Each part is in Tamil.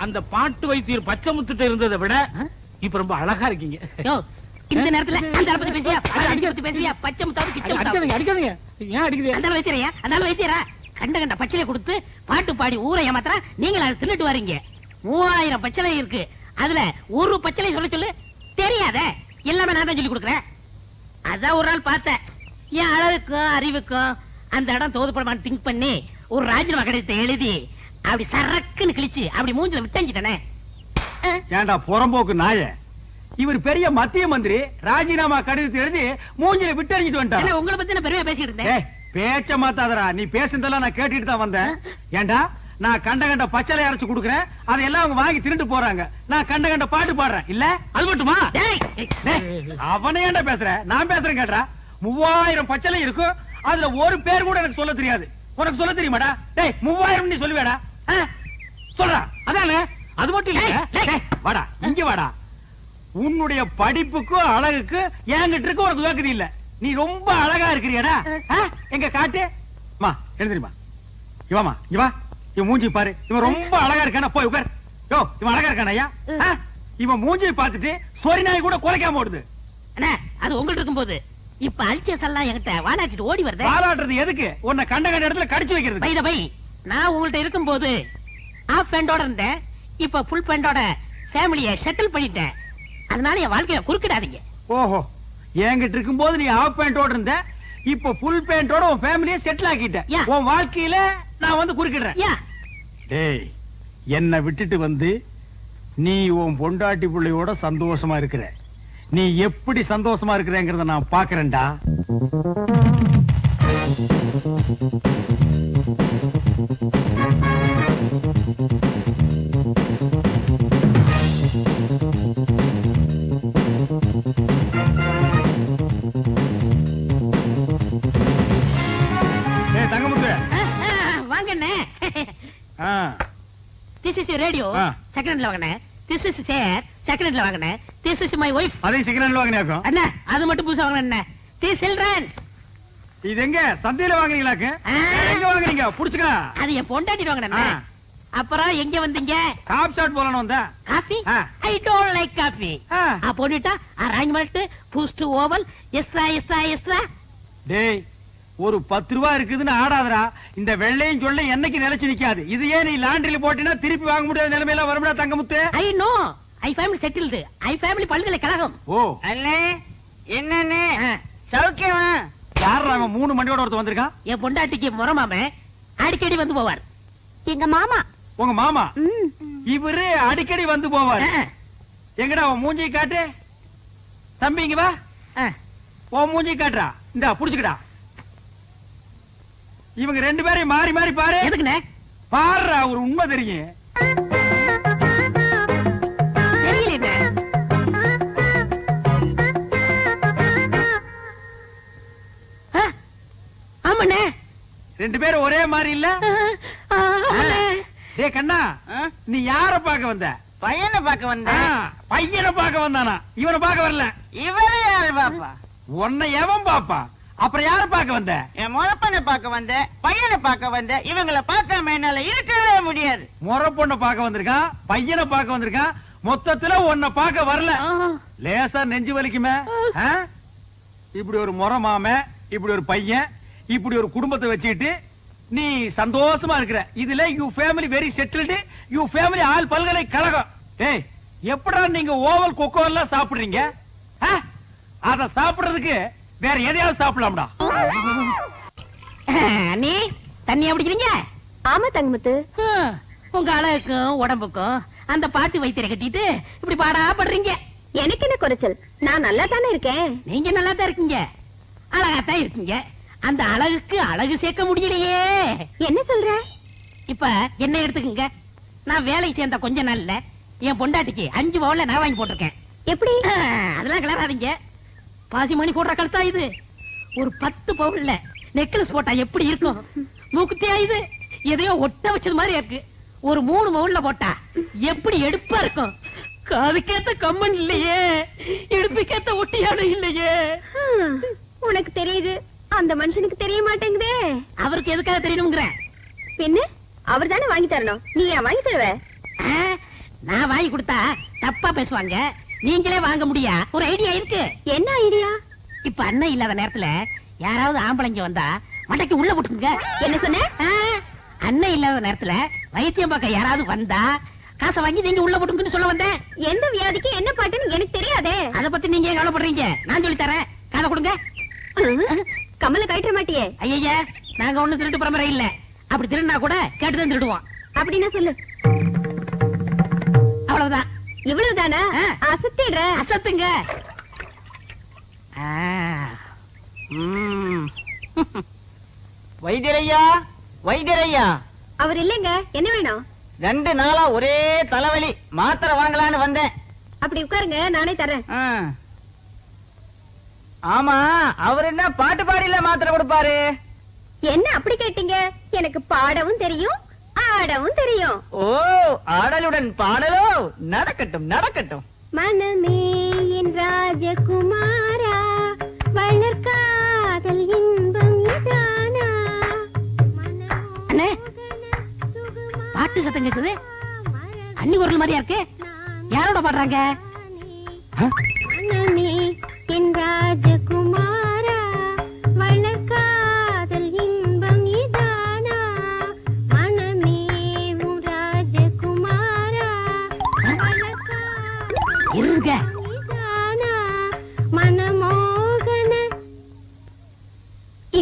அந்த பாட்டு வைத்தியர் பச்சை முத்துட்டு இருந்ததை விட இப்ப ரொம்ப அழகா இருக்கீங்க. இந்த நேரத்துல அந்த பத்தி பேசியா, பத்தி பேசியா, பச்சை முத்தாவது கிட்ட அடிக்காதீங்க அடிக்காதீங்க. ஏன் அடிக்குது? அந்த வைத்தியரையா, அந்த வைத்தியரா கண்ட கண்ட பச்சையை கொடுத்து பாட்டு பாடி ஊரை ஏமாத்திரா, நீங்க அதை தின்னுட்டு வரீங்க. 3000 பச்சளை இருக்கு, அதுல ஒரு பச்சளை சொல்ல சொல்லு. தெரியாத எல்லாமே நான் தான் சொல்லி கொடுக்குறேன். அதான் ஒரு நாள் பார்த்தேன், என் அழகுக்கும் அறிவுக்கும் அந்த இடம் தோதுப்படமான்னு திங்க் பண்ணி ஒரு ராஜினாமா கடிதத்தை எழுதி அப்படி சரக்குன்னு கிழிச்சு அப்படி மூஞ்சில விட்டஞ்சிட்டனே. ஏண்டா புறம்போக்கு நாய, இவர் பெரிய மத்திய மந்திரி, ராஜினாமா கடிதத்தை எழுதி மூஞ்சில விட்டறிஞ்சிட்டு வந்துட்டாரு. உங்களை பத்தி நான் பெருமையா பேசிட்டு இருந்தேன். பேச்ச மாத்தாதரா, நீ பேசுனதெல்லாம் நான் கேட்டுட்டு தான் வந்தேன். ஏண்டா நான் கண்ட கண்ட பச்சளை அரைச்சு கொடுக்குறேன், அதெல்லாம் அவங்க வாங்கி திருட்டு போறாங்க. நான் கண்ட கண்ட பாட்டு பாடுறேன், இல்ல அது மட்டுமா? அவனே ஏண்டா பேசுற, நான் பேசுறேன் கேட்டா. 3000 பச்சளை இருக்கும், அதுல ஒரு பேர் கூட எனக்கு சொல்ல தெரியாது. உனக்கு சொல்ல தெரியுமாடா? டேய் 3000 நீ சொல்லுவேடா? சொல்றா. அதானே, அது மட்டும் இல்ல. வாடா இங்க வாடா. உன்னுடைய படிப்புக்கும் அழகுக்கு என்கிட்ட இருக்கு உனக்கு வேக்குது இல்ல. நீ ரொம்ப அழகா இருக்கிறியடா. எங்க காட்டு மா எழுந்திரிமா. இவாமா இவா, இவன் மூஞ்சி பாரு. இவன் ரொம்ப அழகா இருக்கானா, போய் உட்கார். யோ இவன் அழகா இருக்கானா ஐயா? இவன் மூஞ்சியை பார்த்துட்டு சொரி நாய் கூட குலைக்காம ஓடுது. அண்ணா அது உங்களுக்கு இருக்கும்போது இப்ப அல்சஸ் எல்லாம் என்கிட்ட வாலாட்டிட்டு ஓடி வருது. வாலாட்டுறது எதுக்கு? உன்னை கண்ட கண்ட இடத்துல கடிச்சு வைக்கிறது. பை பை, நான் உங்கள்ட்ட இருக்கும்போது ஆஃப் பேண்டோட இருந்தேன், இப்ப ஃபுல் பேண்டோட ஃபேமிலியை செட்டில் பண்ணிட்டேன். அதனால என் வாழ்க்கைய குறுக்கிடாதீங்க. ஓஹோ, என்கிட்ட இருக்கும்போது நீ ஆஃப் பேண்டோட இருந்த, இப்ப ஃபுல் பேண்டோட உன் ஃபேமிலியை செட்டில் ஆக்கிட்ட. உன் வாழ்க்கையில நான் வந்து குறுக்கிடுறேன். டேய், என்ன விட்டுட்டு வந்து நீ உன் பொண்டாட்டி பிள்ளையோட சந்தோஷமா இருக்கிற. நீ எப்படி சந்தோஷமா இருக்கிறேங்கிறத நான் பாக்குறேன்டா. This is your radio. Second hand வாங்கனே. This is chair. Second hand வாங்கனே. This is my wife. அதே second hand வாங்கனேக்கோ. அண்ணா அது மட்டும் புதுசா வாங்கனே. This children. இது எங்க சந்தையில வாங்குறீங்களாக்கு? எங்க வாங்குறீங்க? புடிச்சுக்க. அது என் பொண்டாட்டி வாங்கனே. அப்புறம் எங்க வந்தீங்க? காப் ஷாட் போறணும் வந்தா. Coffee? I don't like coffee. போடிட்டா arrangement Boost Oval extra extra extra. டேய், ஒரு 10 ரூபாய் இருக்குதுன்னு ஆடாதடா. இந்த வெள்ளையும் சொல்ல என்னைக்கு நிலைச்சு நிக்காது. இது ஏன் நீ லாண்டரியில போட்டினா திருப்பி வாங்க முடியாத நிலைமையில வரும்டா Thangamuthu. I know, I family settled. I family பல்கலைக்கழகம். ஓ அண்ணே, என்னண்ணே சௌக்கியமா? யார் அவன் 3 மணியோட ஒருத்தர் வந்திருக்கான்? என் பொண்டாட்டிக்கு முறமாம அடிக்கடி வந்து போவார். எங்க மாமா. உங்க மாமா? இவரு அடிக்கடி வந்து போவார். எங்கடா உன் மூஞ்சி காட்டு. தம்பி இங்க வா. உன் மூஞ்சி காட்டுறா. இந்தா புடிச்சுக்கடா. இவங்க 2 பேரையும் மாறி மாறி பாரு. எதுக்குண்ணே? பாருடா, ஒரு உண்மை தெரியும். தெரியல. ஆமாண்ணே, 2 பேரும் ஒரே மாதிரி இல்ல? டே கண்ணா, நீ யார பாக்க வந்த? பையனை பார்க்க வந்த. பையனை பாக்க வந்தானா? இவனை பாக்க வரல. இவரு யாரு பாப்பா? உன்னை எவன் பாப்பா? அப்புறம் யார பாக்க வந்த? என் முறப்பனை பார்க்க வந்த, பையனை பார்க்க வந்த. இவங்களை பார்க்காம என்னால இருக்கவே முடியாது. முறை பொண்ணை பார்க்க வந்திருக்கான், பையனை பார்க்க வந்திருக்கான். மொத்தத்துல உன்னை பார்க்க வரல. லேசா நெஞ்சு வலிக்குமே. இப்படி ஒரு முறை மாம, இப்படி ஒரு பையன், இப்படி ஒரு குடும்பத்தை வச்சுட்டு நீ சந்தோஷமா இருக்கிற. இதுல you family very settled. You family all பல்கலைக்கழகம். டேய், எப்படா நீங்க ஓவல் கொக்கோ எல்லாம் சாப்பிடுறீங்க? அத சாப்பிடுறதுக்கு வேற எதையாவது சாப்பிடலாம்டா. நீ தண்ணி குடிக்கிறீங்க? ஆமா தங்கமுத்து. உங்க அழகுக்கும் உடம்புக்கும் அந்த பாட்டு வைத்தியரை கட்டிட்டு இப்படி பாடா படுறீங்க. எனக்கு என்ன குறைச்சல்? நான் நல்லா தானே இருக்கேன். நீங்க நல்லா தான் இருக்கீங்க, அழகாத்தான் இருக்கீங்க. அந்த அழகுக்கு அழகு சேர்க்க முடியலையே. என்ன சொல்ற? இப்ப என்ன எடுத்துக்கங்க. நான் வேலைக்கு சேர்ந்த கொஞ்ச நாள்ல என் பொண்டாட்டிக்கு 5 பவுன்ல நான் வாங்கி போட்டிருக்கேன். எப்படி? அதெல்லாம் கிளறாதீங்க. பாசி மணி போடுற கழுத்தா இது. ஒரு 10 பவுன்ல நெக்லஸ் போட்டா எப்படி இருக்கும்? மூக்குத்தியா இது? எதையோ ஒட்ட வச்சது மாதிரி இருக்கு. ஒரு 3 பவுன்ல போட்டா எப்படி எடுப்பா இருக்கும்? காதுக்கேத்த கம்மன் இல்லையே, இடுப்புக்கேத்த ஒட்டியானம் இல்லையே. உனக்கு தெரியுது, அந்த மனுஷனுக்கு தெரிய மாட்டேங்குதே. அவருக்கு எதுக்காக தெரியணுங்கிற? பின்ன அவர் தானே வாங்கி தரணும். நீ ஏன் வாங்கி தருவ? நான் வாங்கி கொடுத்தா தப்பா பேசுவாங்க, நீங்களே வாங்க முடியா? ஒரு ஐடியா இருக்கு. என்ன ஐடியா? இப்ப அண்ணன் இல்லாத நேரத்துல யாராவது ஆம்பளைங்க வந்தா மண்டைக்கு உள்ள போட்டுங்க. என்ன சொன்ன? அண்ணன் இல்லாத நேரத்துல வைத்தியம் பார்க்க யாராவது வந்தா காசை வாங்கி நீங்க உள்ள போட்டுங்கன்னு சொல்ல வந்தேன். எந்த வியாதிக்கு என்ன பாட்டுன்னு எனக்கு தெரியாதே. அத பத்தி நீங்க ஏன் கவலைப்படுறீங்க? நான் சொல்லி தரேன், காதை கொடுங்க. கமல கழட்ட மாட்டியே? ஐயா, நாங்க ஒண்ணு திருட்டு பரம்பரை இல்ல. அப்படி திருடினா கூட கேட்டுதான் திருடுவோம். அப்படின்னா சொல்லு. அவ்வளவுதான். இவ்வளவுதானா? அசத்திடுற. அசத்துங்க. வைத்தியரையா, வைத்தியரையா, அவர் இல்லைங்க. என்ன வேணும்? 2 நாளா ஒரே தலைவலி, மாத்திரை வாங்கலான்னு வந்தேன். அப்படி உட்காருங்க, நானே தரேன். ஆமா, அவர் என்ன பாட்டு பாடியில மாத்திரை கொடுப்பாரு? என்ன அப்படி கேட்டீங்க? எனக்கு பாடவும் தெரியும், ஆடவும் தெரியும். ஓ, ஆடலுடன் பாடலோ? நடக்கட்டும் நடக்கட்டும். மனமே என் ராஜகுமாரா, வளர்காதல் இன்பம் இதானா? அண்ணே, பாட்டு சத்தம் கேக்குது. அண்ணி குரல் மாதிரியா இருக்கு. யாரோட பாடுறாங்க? மனமே என் ராஜகுமாரா, வளர்காதல் இன்பம் இதானா? மனமே உன் ராஜகுமாரா, இருங்க. இதானா? மனமோகன.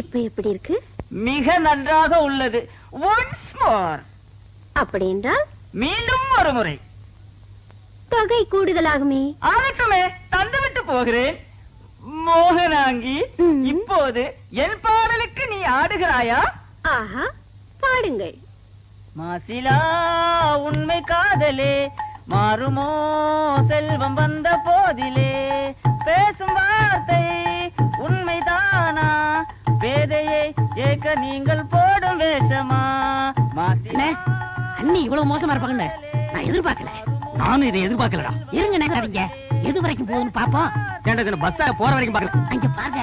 இப்ப எப்படி இருக்கு? மிக நன்றாக உள்ளது. Once more. அப்படி என்றால் மீண்டும் ஒரு முறை. தொகை கூடுதலாகுமே. ஆகட்டுமே, தந்துவிட்டு போகிறேன். மோகனாங்கி, இப்போது என் பாடலுக்கு நீ ஆடுகிறாயா? ஆஹா, பாடுங்கள். மாசிலா உண்மை காதலே, மாறுமோ செல்வம் வந்த போதிலே, பேசும் வார்த்தை உண்மைதானா, பேதையை ஏக்க நீங்கள் போடும் வேஷமா? மாசிலா, அண்ணி இவ்வளவு மோசமா இருப்பாங்கன்னு நான் எதிர்பார்க்கல. நானும் இதை எதிர்பார்க்கலடா. இருங்க, நகராதீங்க. எது வரைக்கும் போகுதுன்னு பாப்போம். ஏன்டா பஸ்ஸா போற வரைக்கும் பாக்குறேன். அங்க பாருங்க.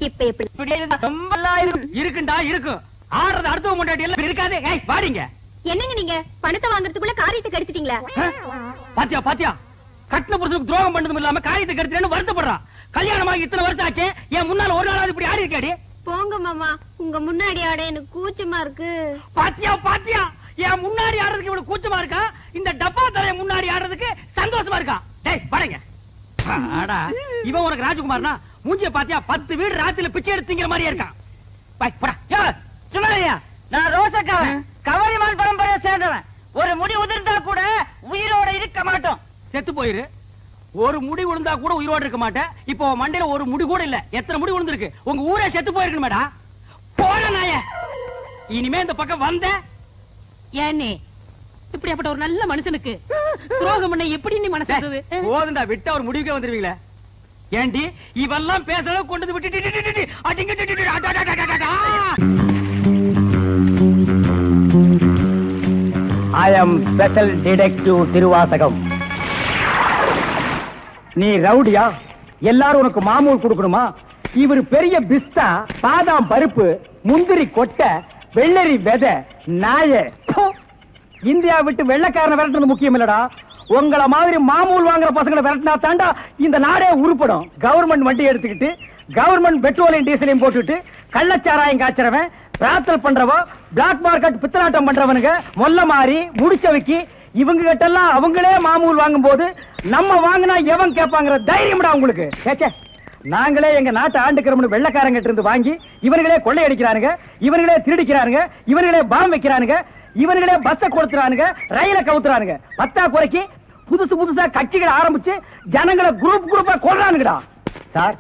இப்ப எப்படி? இப்படி இருந்தா ரொம்ப நல்லா இருக்கும். இருக்குண்டா, இருக்கும். ஆடுறது அடுத்த முன்னாடி எல்லாம் இருக்காது. ஏய், வாடிங்க. என்னங்க நீங்க பணத்தை வாங்குறதுக்குள்ள காரியத்தை கெடுத்துட்டீங்களா? பாத்தியா பாத்தியா, கட்டின புருஷனுக்கு துரோகம் பண்ணதும் இல்லாம காரியத்தை கெடுத்துறேன்னு வருத்தப்படுறான். கல்யாணமாகி இத்தனை வருஷம் ஆச்சு, என் முன்னால ஒரு நாளாவது இப்படி ஆடி இருக்காடி. போங்க மாமா, உங்க முன்னாடி ஆட எனக்கு கூச்சமா இருக்கு. பாத்தியா பாத்தியா, என் முன்னாடி ஆடுறதுக்கு இவ்வளவு கூச்சமா இருக்கா, இந்த டப்பா தரைய முன்னாடி ஆடுறதுக்கு சந்தோஷமா இருக்கா. டேய் பாருங்க. ஆடா, இவன் உனக்கு ராஜகுமார்னா மூஞ்சிய பாத்தியா 10 வீடு ராத்திரில பிச்சை எடுத்துங்கிற மாதிரியே இருக்கான். பாய் போடா. சுமலையா, நான் ரோசக்காவன், கவரிமான் பரம்பரையை சேர்ந்தவன். ஒரு முடி உதிர்ந்தா கூட உயிரோட இருக்க மாட்டோம். செத்து போயிரு. ஒரு முடி விழுந்தா கூட உயிரோடு இருக்க மாட்டேன். இப்போ மண்டையில ஒரு முடி கூட இல்ல. எத்தனை முடி விழுந்திருக்கு? உங்க ஊரே செத்து போயிருக்கு மேடா. போற நாய, இனிமே இந்த பக்கம் வந்த ஏன்னே இப்படிப்பட்ட ஒரு நல்ல மனுஷனுக்கு துரோகம் பண்ண எப்படி நீ மனசு? போதுண்டா, விட்டு அவர் முடிவுக்கே வந்துருவீங்களே. ஏண்டி இவெல்லாம் பேசல கொண்டு வந்து விட்டு I am special detective Thiruvasagam. நீ ரவுடியா? எல்லாரும் உனக்கு மாமூல் கொடுக்கணுமா? இவர் பெரிய பிஸ்தா, பாதாம் பருப்பு, முந்திரி கொட்டை, வெள்ளரி விதை, நாய. இந்தியா விட்டு வெள்ளைக்காரனை விரட்டுறது முக்கியம் இல்லடா. உங்களை மாதிரி மாமூல் வாங்குற பசங்களை விரட்டினா தாண்டா இந்த நாடே உருப்படும். கவர்மெண்ட் வண்டி எடுத்துக்கிட்டு கவர்மெண்ட் பெட்ரோலையும் டீசலையும் போட்டுட்டு கள்ளச்சாராயம் காய்ச்சறவன், பிரார்த்தல் பண்றவோ, பிளாக் மார்க்கெட் பித்தலாட்டம் பண்றவனுங்க, மொல்ல மாறி முடிச்சவைக்கு இவங்க கிட்ட எல்லாம் அவங்களே மாமூல் வாங்கும் போது நம்ம வாங்கினா எவன் கேட்பாங்கிற தைரியம்டா உங்களுக்கு. நாங்களே எங்க நாட்டை ஆண்டுக்கிறோம்னு வெள்ளக்காரங்க இருந்து வாங்கி இவனுங்களே கொள்ளையடிக்கிறானுங்க, இவனுங்களே திருடிக்கிறானுங்க, இவனுங்களே பாம் வைக்கிறானுங்க, இவனுங்களே பஸ்ஸை கொடுத்துறானுங்க, ரயில கவுத்துறானுங்க. 10 குறைக்கு புதுசு புதுசா கட்சிகளை ஆரம்பிச்சு ஜனங்களை குரூப் குரூப்பா கொள்றானுங்கடா. சார்,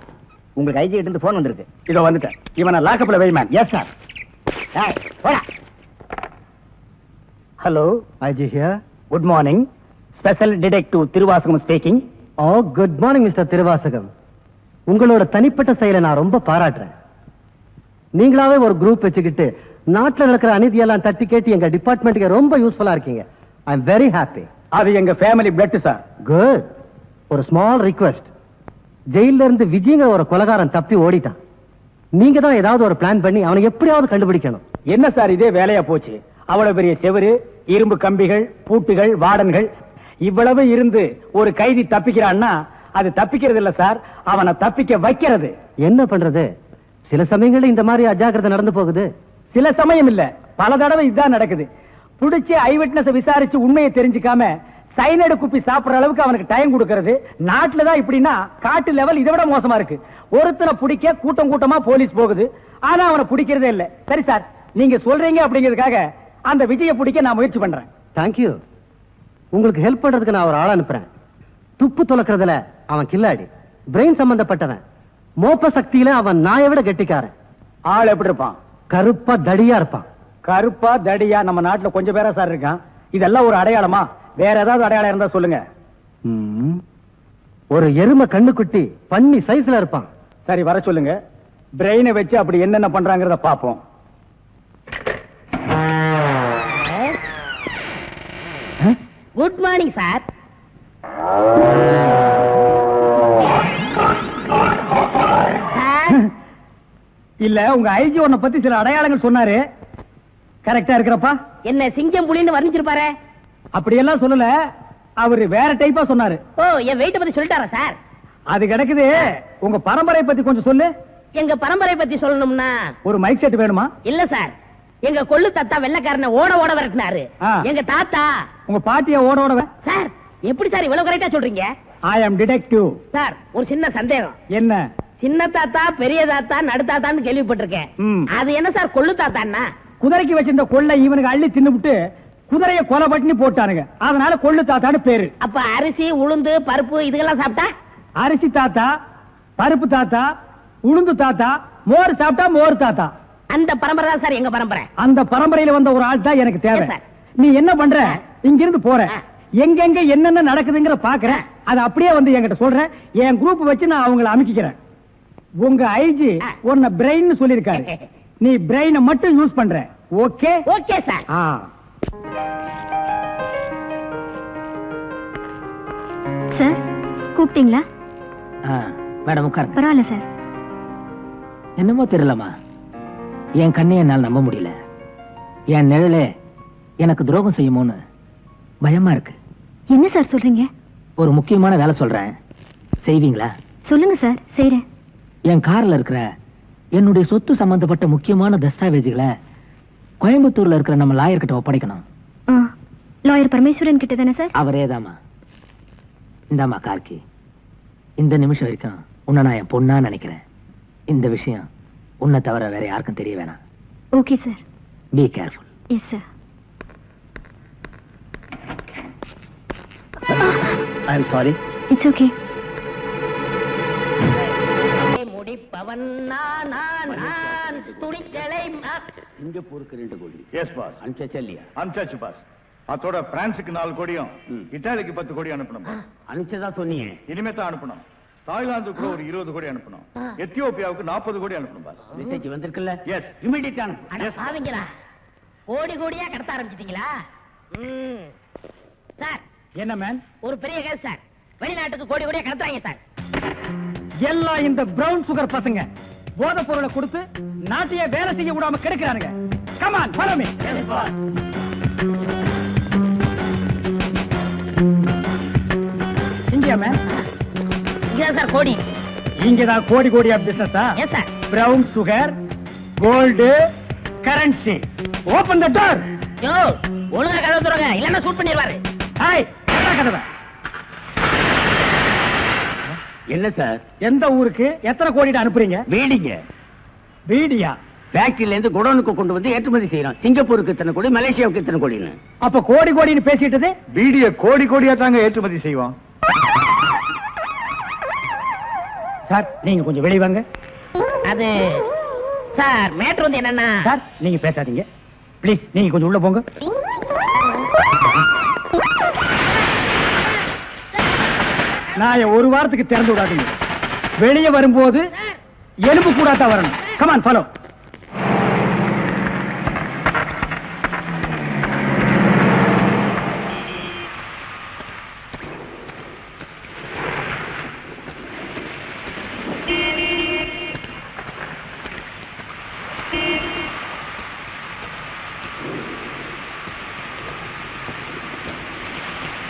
உங்களுக்கு ஐஜி கிட்ட இருந்து போன் வந்திருக்கு. இதோ வந்துட்டேன். இவனை லாக்கப்ல வை man. Yes sir. Hello, IG here. Good morning. Special detective Thiruvasagam speaking. Oh, good morning mister Thiruvasagam. உங்களோட தனிப்பட்ட செயலை நான் ரொம்ப பாராட்டுறேன். நீங்களாவே ஒரு குரூப் வச்சுக்கிட்டு நாட்டில் நடக்கிற அநீதியெல்லாம் தட்டி கேட்டு எங்க டிபார்ட்மெண்ட்டுக்கு ரொம்ப யூஸ்ஃபுல்லா இருக்கீங்க. I am very happy. அது எங்க ஃபேமிலி பிளட் சார். குட். ஒரு ஸ்மால் ரிக்வெஸ்ட். ஜெயில இருந்து விஜயங்க ஒரு கொலைகாரன் தப்பி ஓடிட்டான். நீங்க தான் ஏதாவது ஒரு பிளான் பண்ணி அவனை எப்படியாவது கண்டுபிடிக்கணும். என்ன சார் இதே வேலையா போச்சு? அவ்வளவு பெரிய செவரு, இரும்பு கம்பிகள், பூட்டுகள், வார்டன்கள் இவ்வளவு இருந்து ஒரு கைதி தப்பிக்கிறான்னா அது தப்பிக்கிறது இல்ல சார், அவனை தப்பிக்க வைக்கிறது. என்ன பண்றது? சில சமயங்கள்ல இந்த மாதிரி அஜாக்கிரதை நடந்து போகுது. சில சமயம் இல்ல, பல தடவை இதுதான் நடக்குது. புடிச்சு ஐ விட்னஸ் விசாரிச்சு உண்மையை தெரிஞ்சுக்காம சைனடு குப்பி சாப்பிடுற அளவுக்கு அவனுக்கு டைம் கொடுக்கிறது. நாட்டுல தான் இப்படின்னா காட்டு லெவல் இதை விட மோசமா இருக்கு. ஒருத்தனை பிடிக்க கூட்டம் கூட்டமா போலீஸ் போகுது, ஆனா அவனை பிடிக்கிறதே இல்ல. சரி சார், நீங்க சொல்றீங்க அப்படிங்கிறதுக்காக அந்த விஜயை பிடிக்க நான் முயற்சி பண்றேன். தேங்க்யூ. உங்களுக்கு ஹெல்ப் பண்றதுக்கு நான் ஒரு ஆள் அனுப்புறேன். துப்பு துலக்கிறதுல அவன் கில்லாடி, பிரெயின் சம்பந்தப்பட்டவன். மோப்ப சக்தியில அவன் நாயை விட கெட்டிக்காரன். ஆள் எப்படி இருப்பான்? கருப்பா தடியா இருப்பான். கருப்பா தடியா நம்ம நாட்டுல கொஞ்சம் பேரா சார் இருக்கான். இதெல்லாம் ஒரு அடையாளமா? வேற ஏதாவது அடையாளம் இருந்தா சொல்லுங்க. ஒரு எருமை கண்ணுக்குட்டி பன்னி சைஸ்ல இருப்பான். சரி, வர சொல்லுங்க. பிரெயினை வச்சு அப்படி என்னென்ன பண்றாங்கறத பாப்போம். Good morning sir. இல்ல, உங்க ஐஜி உன்னை பத்தி சில அடையாளங்கள் சொன்னாரு. கரெக்டா இருக்கிறப்பா? என்ன சிங்கம் புலின்னு வர்ணிச்சிருப்பாரு? அப்படி எல்லாம் சொல்லல, அவரு வேற டைப்பா சொன்னாரு. ஓ, என் வெயிட்ட பத்தி சொல்லிட்டாரா சார்? அது கிடக்குது. உங்க பரம்பரை பத்தி கொஞ்சம் சொல்லு. எங்க பரம்பரை பத்தி சொல்லணும்னா ஒரு மைக் செட் வேணுமா? இல்ல சார், எங்க கொள்ளு தாத்தா வெள்ளக்காரனை ஓட ஓட விரட்டினாரு. எங்க தாத்தா. உங்க பாட்டிய ஓட ஓட சார், எப்படி சார் இவ்வளவு கரெக்டா சொல்றீங்க? ஐ அம் டிடெக்டிவ். சார், ஒரு சின்ன சந்தேகம். என்ன? சின்ன தாத்தா, பெரிய தாத்தா, நடு தாத்தான்னு கேள்விப்பட்டிருக்கேன். அது என்ன சார் கொள்ளு தாத்தான்னா? குதிரைக்கு வச்சிருந்த கொள்ளை இவனுக்கு அள்ளி தின்னுபிட்டு குதிரைய கொலை பண்ணி போட்டானுங்க, அதனால கொள்ளு தாத்தான்னு பேரு. அப்ப அரிசி, உளுந்து, பருப்பு இதுக்கெல்லாம் சாப்பிட்டா? அரிசி தாத்தா, பருப்பு தாத்தா, உளுந்து தாத்தா, மோர் சாப்பிட்டா மோர் தாத்தா. அந்த பரம்பரை தான் சார் எங்க பரம்பரை. அந்த பரம்பரையில வந்த ஒரு ஆள் தான் எனக்கு தேவை. Yes, sir. நீ என்ன பண்ற? இங்கிருந்து போற, எங்கெங்க என்னென்ன நடக்குதுங்கிற பாக்குறேன். அது அப்படியே வந்து என்கிட்ட சொல்றேன். என் குரூப் வச்சு நான் அவங்களை அமைக்கிறேன். உங்க ஐஜி உன்னை பிரெயின் சொல்லிருக்காரு. நீ பிரெயினை மட்டும் யூஸ் பண்ற. ஓகே? Okay sir. சார், கூப்பிட்டீங்களா? மேடம் உட்காருங்க. பரவாயில்ல சார். என்னமோ தெரியலமா, என் கண்ணை என்னால் நம்ப முடியல. என் நிழலே எனக்கு துரோகம் செய்யுமோன்னு பயமா இருக்கு. என்ன சார் சொல்றீங்க? ஒரு முக்கியமான வேலை சொல்றேன், செய்வீங்களா? சொல்லுங்க சார், செய்றேன். என் கார்ல இருக்கிற என்னுடைய சொத்து சம்பந்தப்பட்ட முக்கியமான தஸ்தாவேஜுகளை கோயம்புத்தூர்ல இருக்கிற நம்ம லாயர் கிட்ட ஒப்படைக்கணும். லாயர் பரமேஸ்வரன் கிட்ட தானே சார்? அவரேதாமா. இந்தாமா கார்கி, இந்த நிமிஷம் வரைக்கும் உன்னை நான் என் பொண்ணா நினைக்கிறேன். இந்த விஷயம் உன்னை தவிர வேற யாருக்கும் தெரிய வேணாம். Okay sir. Be careful. Yes sir. I am sorry. It's okay. முடிப்பவன் நான் துணிச்சலை சிங்கப்பூருக்கு 2 கோடி. Yes boss. அனுப்பிச்சா இல்லையா? அனுப்பிச்சாச்சு பாஸ். அதோட பிரான்ஸுக்கு 4 கோடியும் இத்தாலிக்கு 10 கோடி அனுப்பணும். அனுப்பிச்சதா சொன்னீங்க. இனிமே தான் அனுப்பணும். தாய்லாந்துக்கு ஒரு 20 கோடி அனுப்பணும். எத்தியோப்பியாவுக்கு 40 கோடி அனுப்பணும் பாஸ். மெசேஜ் வந்திருக்குல்ல? எஸ். இமிடியேட் பாவீங்களா? கோடி கோடியா கடத்த ஆரம்பிச்சிட்டீங்களா? சார், என்ன மேன்? ஒரு பெரிய கேஸ் சார். வெளிநாட்டுக்கு கோடி கோடியா கடத்துறாங்க சார். எல்லாம் இந்த பிரவுன் சுகர் பசங்க போதை பொருளை கொடுத்து நாட்டையே வேலை செய்ய விடாம கெடுக்கிறானுங்க. Come on, follow me. இங்கயா மேன்? இங்கதான் சார் கோடி. இங்கதான் கோடி கோடியா பிசினஸா? Yes sir. Brown sugar, gold, currency. Open the door. Yo, ஒழுங்கா கதவை திறங்க, இல்லன்னா ஷூட் பண்ணிடுவாரு. ஹாய், கதவை. என்ன சார்? எந்த ஊருக்கு எத்தனை கோடி அனுப்புறீங்க? வீடிங்க. வீடியா? ஃபேக்டரியில இருந்து குடோனுக்கு கொண்டு வந்து ஏற்றுமதி செய்யறோம். சிங்கப்பூருக்கு இத்தனை கோடி, மலேசியாவுக்கு இத்தனை கோடின்னு. அப்ப கோடி கோடின்னு பேசிட்டது? வீடிய கோடி கோடியா தாங்க ஏற்றுமதி செய்வோம். சார், நீங்க கொஞ்சம் வெளிய வாங்க. அது சார், மேட்டர் வந்து என்னன்னா சார், நீங்க பேசாதீங்க ப்ளீஸ். நீங்க கொஞ்சம் உள்ள போங்க. நான் ஒரு வாரத்துக்கு திறந்து விடாதீங்க. வெளியே வரும்போது எலும்பு கூடாதான் வரணும். Come on, follow.